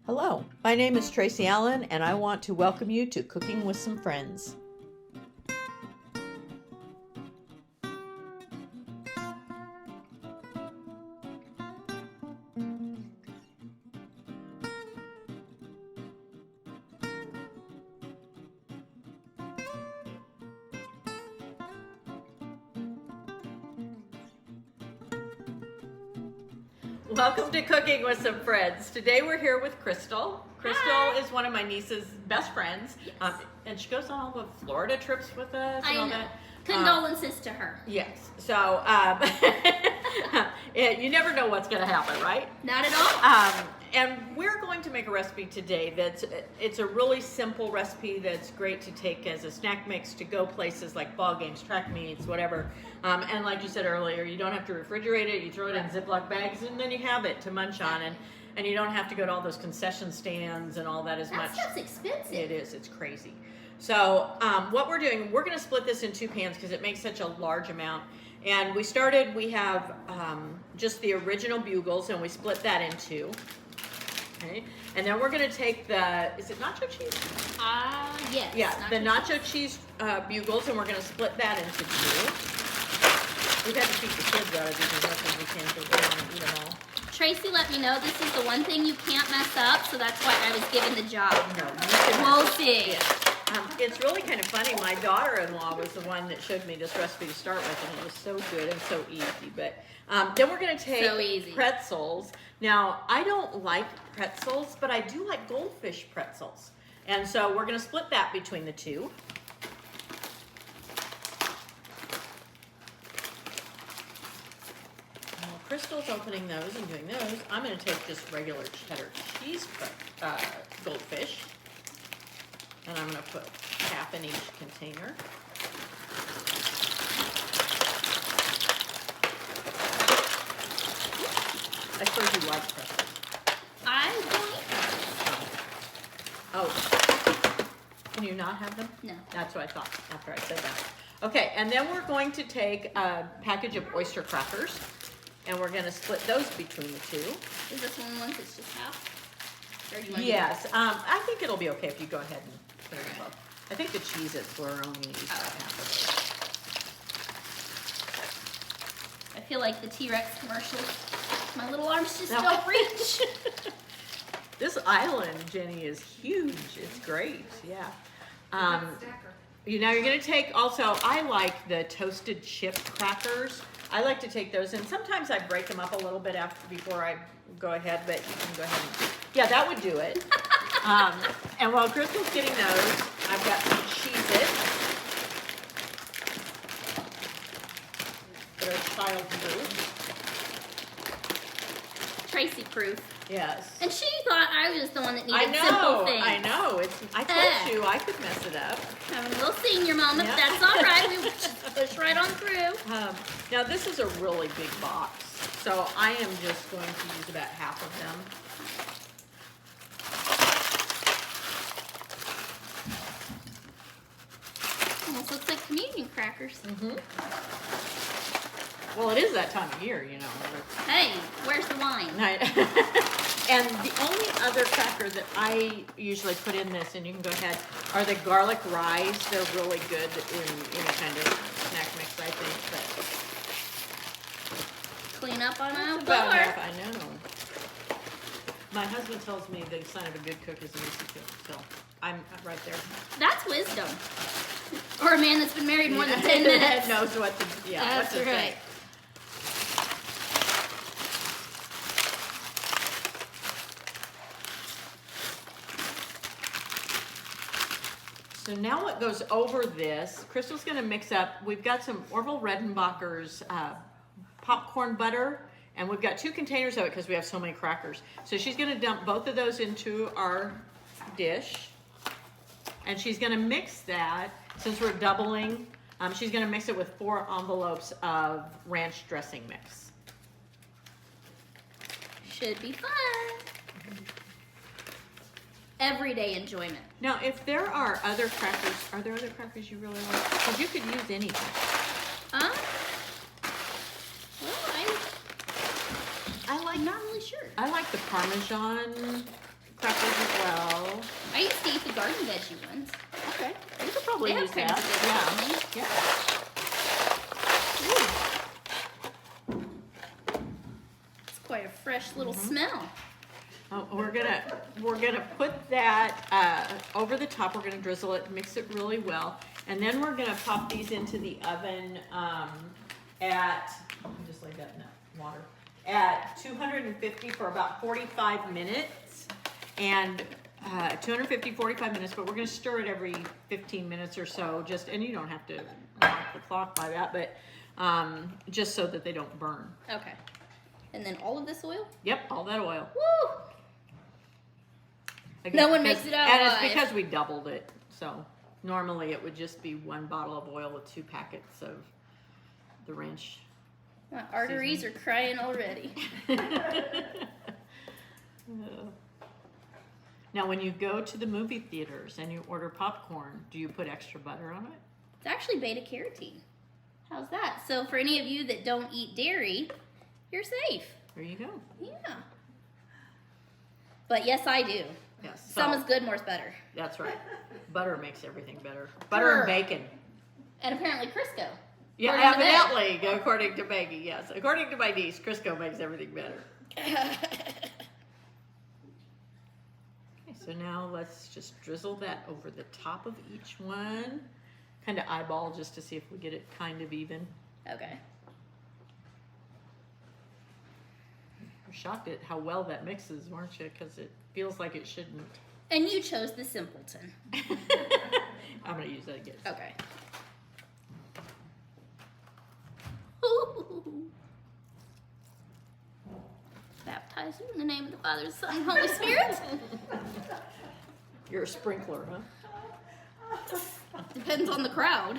Hello, my name is Tracy Allen, and I want to welcome you to Cooking with Some Friends. Welcome to Cooking with Some Friends. Today we're here with Crystal. Crystal is one of my niece's best friends, Yes. and she goes on all the Florida trips with us. And I all know. that. Condolences to her. Yes. So you never know what's going to happen, right? Not at all. And we're going to make a recipe today it's a really simple recipe that's great to take as a snack mix to go places like ball games, track meets, whatever. And like you said earlier, you don't have to refrigerate it. You throw it in Ziploc bags and then you have it to munch on. And you don't have to go to all those concession stands and all that as much. That stuff's expensive. It is. It's crazy. So what we're doing, we're going to split this in two pans because it makes such a large amount. And we have just the original bugles, and we split that in two. Okay. And then we're going to take is it nacho cheese? Yes. Yeah, the nacho cheese bugles, and we're going to split that into two. We've had to keep the kids out of these as much as we can because we want to eat them all. Tracy let me know this is the one thing you can't mess up, so that's why I was given the job. No, you can. We'll see. Yeah. It's really kind of funny. My daughter-in-law was the one that showed me this recipe to start with, and it was so good and so easy. But then we're going to take pretzels. Now, I don't like pretzels, but I do like goldfish pretzels. And so we're going to split that between the two. While Crystal's opening those and doing those, I'm going to take just regular cheddar cheese goldfish. And I'm going to put half in each container. I suppose you like pretzels. I don't eat pretzels. Oh, can you not have them? No. That's what I thought after I said that. Okay, and then we're going to take a package of oyster crackers, and we're going to split those between the two. Is this one once it's just half? Or do you want Yes, I think it'll be okay if you go ahead and put them both. I think the Cheez-Its were only used about half of I feel like the T-Rex commercials. My little arms just don't reach. This island, Jenny, is huge. It's great, yeah. Now you're going to take also, I like the toasted chip crackers. I like to take those, and sometimes I break them up a little bit before I go ahead, but you can go ahead and, yeah, that would do it. And while Crystal's getting those, I've got some Cheez-Its that are child-proof. Tracy proof. Yes. And she thought I was the one that needed simple things. I know. I told you I could mess it up. I'm a little senior mama, Yep. but that's all right. We just push right on through. Now this is a really big box, so I am just going to use about half of them. Almost looks like communion crackers. Mm-hmm. Well, it is that time of year, you know. Hey, where's the wine? And the only other cracker that I usually put in this, and you can go ahead, are the garlic ryes. They're really good in any kind of snack mix, I think. But Clean up on our about floor. half, I know. My husband tells me the sign of a good cook is an easy cook, so I'm right there. That's wisdom. Or a man that's been married more than 10 minutes. Knows what to, That's what to right. say. So now what goes over this, Crystal's going to mix up, we've got some Orville Redenbacher's popcorn butter, and we've got 2 containers of it because we have so many crackers. So she's going to dump both of those into our dish, and she's going to mix that, since we're doubling, she's going to mix it with 4 envelopes of ranch dressing mix. Should be fun. Everyday enjoyment. Now, if there are other crackers, are there other crackers you really like? Because you could use anything. Well, I like I'm not really sure. I like the Parmesan crackers as well. I used to eat the garden veggie ones. Okay, you could probably They have use kind of that. good Yeah. It's quite a fresh little smell. Oh, we're gonna put that over the top. We're gonna drizzle it, mix it really well, and then we're gonna pop these into the oven at, just like that in that water, at 250 for about 45 minutes, and 250, 45 minutes. But we're gonna stir it every 15 minutes or so. Just, and you don't have to mark the clock by that, but just so that they don't burn. Okay. And then all of this oil? Yep, all that oil. Woo! Again, No one because- makes it out And alive. it's because we doubled it. So normally it would just be 1 bottle of oil with 2 packets of the ranch. My arteries are crying already. Now, when you go to the movie theaters and you order popcorn, do you put extra butter on it? It's actually beta carotene. How's that? So for any of you that don't eat dairy, you're safe. There you go. Yeah. But yes, I do. Yes. Some so- is good, more's better. That's right. Butter makes everything better. Butter and Brr. bacon. And apparently Crisco. Yeah, According to Meg. evidently, according to Maggie, yes. According to my niece, Crisco makes everything better. Okay, so now let's just drizzle that over the top of each one. Kind of eyeball just to see if we get it kind of even. Okay. You're shocked at how well that mixes, weren't you? Because it feels like it shouldn't. And you chose the simpleton. I'm going to use that again. Okay. Ooh. Baptize you in the name of the Father, Son, and Holy Spirit. You're a sprinkler, huh? Depends on the crowd.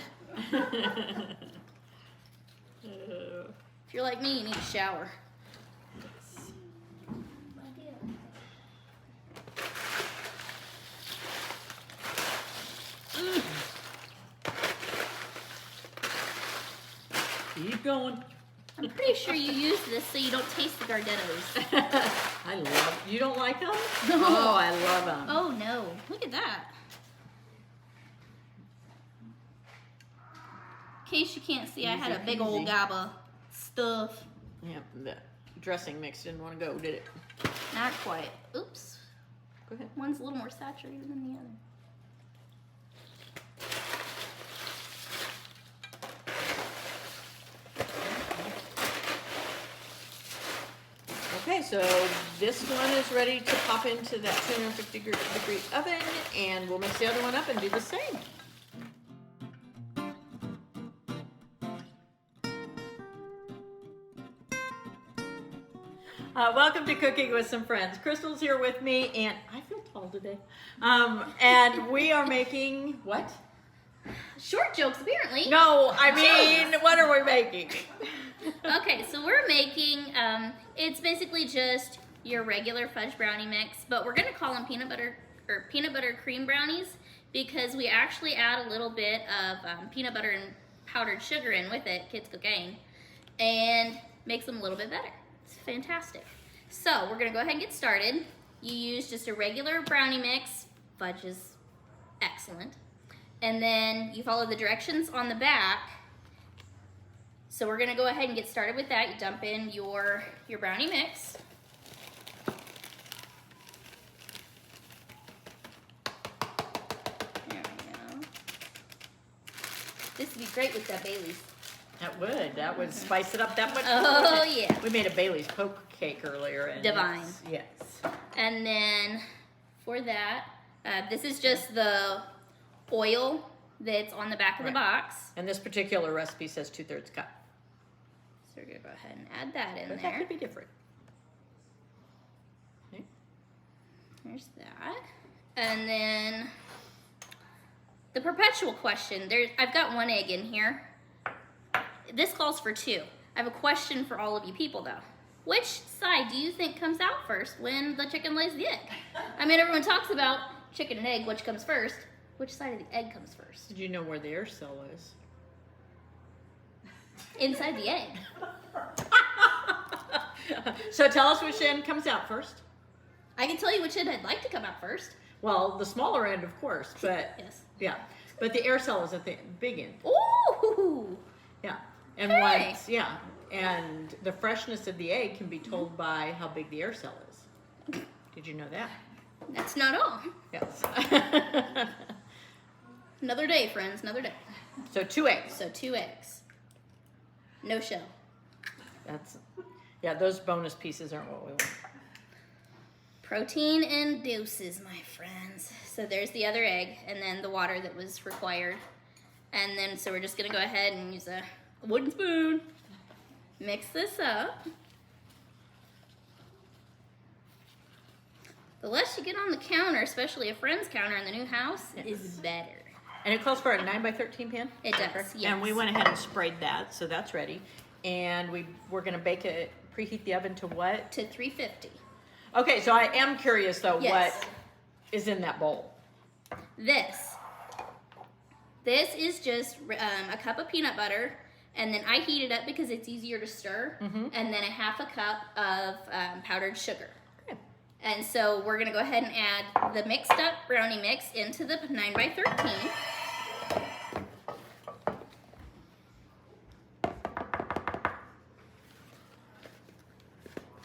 If you're like me, you need a shower. Keep going. I'm pretty sure you use this so you don't taste the Gardettos. I love. You don't like them? No. Oh, I love them. Oh no, look at that. In case you can't see, I had a big old Easy. gob of stuff. Yep, the dressing mix didn't want to go, did it? Not quite. Oops. Go ahead. One's a little more saturated than the other. Okay, so this one is ready to pop into that 250 degree oven, and we'll mix the other one up and do the same. Welcome to Cooking with Some Friends. Crystal's here with me, and I feel tall today. And we are making what? Short jokes, apparently. No, I mean, what are we making? Okay, so we're making, it's basically just your regular fudge brownie mix, but we're gonna call them peanut butter cream brownies because we actually add a little bit of peanut butter and powdered sugar in with it, kids cocaine, and makes them a little bit better. It's fantastic. So we're gonna go ahead and get started. You use just a regular brownie mix, fudge is excellent, and then you follow the directions on the back. So we're gonna go ahead and get started with that. You dump in your brownie mix. There we go. This would be great with that Bailey's. That would spice it up that much more. Oh wouldn't it? yeah. We made a Bailey's poke cake earlier. And Divine. Yes. And then for that, this is just the oil that's on the back of the box. And this particular recipe says 2/3 cup. So we're gonna go ahead and add that in But that there. could be different. Okay. There's that. And then the perpetual question. I've got 1 egg in here. This calls for 2. I have a question for all of you people though. Which side do you think comes out first when the chicken lays the egg? I mean, everyone talks about chicken and egg, which comes first. Which side of the egg comes first? Did you know where the air cell is? Inside the egg. So tell us which end comes out first. I can tell you which end I'd like to come out first. Well, the smaller end, of course, but Yes. yeah. But the air cell is at the big end. Ooh. Yeah. And Okay. once, yeah. And the freshness of the egg can be told by how big the air cell is. Did you know that? That's not all. Yes. Another day, friends. Another day. So 2 eggs. So 2 eggs. No shell. Yeah, those bonus pieces aren't what we want. Protein and doses, my friends. So there's the other egg, and then the water that was required. And then, so we're just gonna go ahead and use a wooden spoon. Mix this up. The less you get on the counter, especially a friend's counter in the new house, is better. And it calls for a 9x13 pan? It does, yes. And we went ahead and sprayed that, so that's ready. And we're gonna bake it, preheat the oven to what? To 350. Okay, so I am curious though, Yes. what is in that bowl? This is just a cup of peanut butter, and then I heat it up because it's easier to stir, and then a half a cup of powdered sugar. Okay. And so we're gonna go ahead and add the mixed up brownie mix into the 9x13.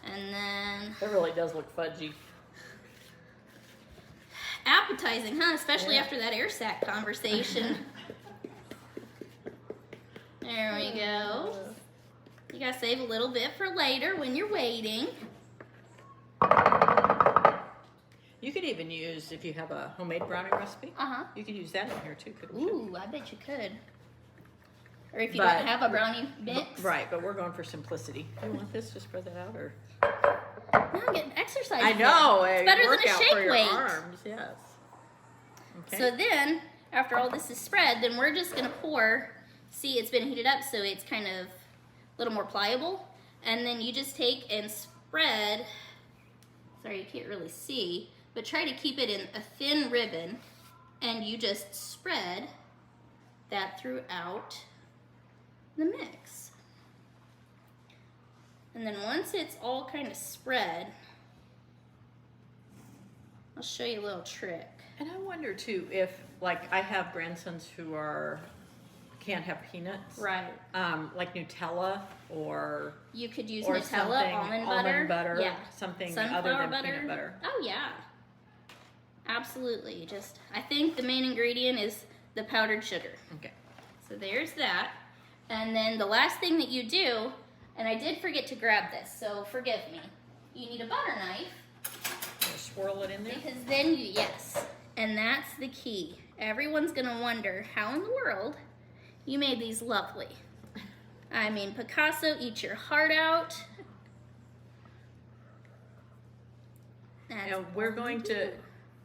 And then It really does look fudgy. appetizing, huh? Especially Yeah. after that air sac conversation. There we go. You gotta save a little bit for later when you're waiting. You could even use, if you have a homemade brownie recipe, Uh-huh. you could use that in here too, couldn't you? Ooh, I bet you could. Or if you But- don't have a brownie mix. Right, but we're going for simplicity. Do you want this to spread that out, or? No, I'm getting exercise. I know, It's a better than a workout shake for your weight. arms, yes. Okay. So then, after all this is spread, then we're just gonna pour. See, it's been heated up, so it's kind of a little more pliable. And then you just take and spread. Sorry, you can't really see, but try to keep it in a thin ribbon, and you just spread that throughout the mix. And then once it's all kind of spread, I'll show you a little trick. And I wonder too if, like, I have grandsons who can't have peanuts. Right. Like Nutella or You could use or Nutella, something, almond butter. Yeah. something Sunflower other than butter. peanut butter. Oh yeah. Absolutely. Just I think the main ingredient is the powdered sugar. Okay. So there's that. And then the last thing that you do, and I did forget to grab this, so forgive me. You need a butter knife Gonna swirl it in there. because then yes. And that's the key. Everyone's gonna wonder how in the world you made these lovely. I mean, Picasso, eat your heart out. That's And we're going to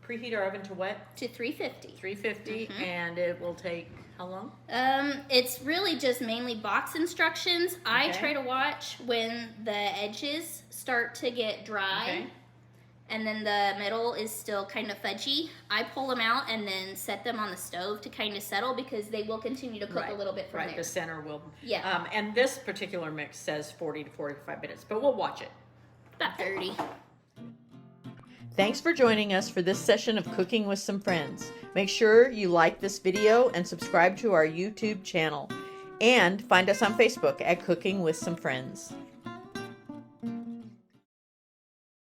preheat our oven to what? to 350. 350, and it will take how long? It's really just mainly box instructions. I Okay. try to watch when the edges start to get dry. Okay. And then the middle is still kind of fudgy. I pull them out and then set them on the stove to kind of settle because they will continue to cook a little bit from right. there. The center will. Yeah. And this particular mix says 40 to 45 minutes, but we'll watch it. About 30. Thanks for joining us for this session of Cooking with Some Friends. Make sure you like this video and subscribe to our YouTube channel. And find us on Facebook at Cooking with Some Friends.